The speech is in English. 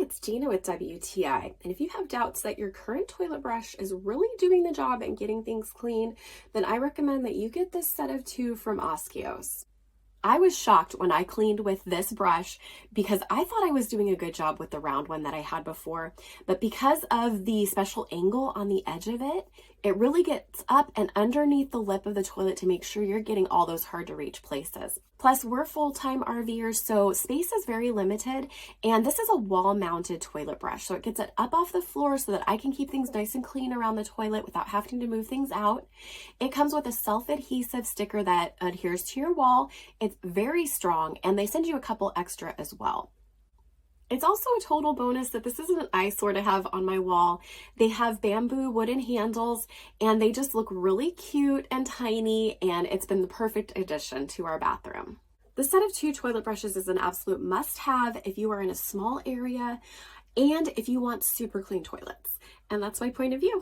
it's Gina with WTI, and if you have doubts that your current toilet brush is really doing the job and getting things clean, then I recommend that you get this set of 2 from OSCIOSS. I was shocked when I cleaned with this brush because I thought I was doing a good job with the round one that I had before, but because of the special angle on the edge of it, it really gets up and underneath the lip of the toilet to make sure you're getting all those hard to reach places. Plus, we're full-time RVers, so space is very limited, and this is a wall-mounted toilet brush, so it gets it up off the floor so that I can keep things nice and clean around the toilet without having to move things out. It comes with a self-adhesive sticker that adheres to your wall. It's very strong, and they send you a couple extra as well. It's also a total bonus that this isn't an eyesore to have on my wall. They have bamboo wooden handles, and they just look really cute and tiny, and it's been the perfect addition to our bathroom. The set of 2 toilet brushes is an absolute must-have if you are in a small area and if you want super clean toilets. And that's my point of view.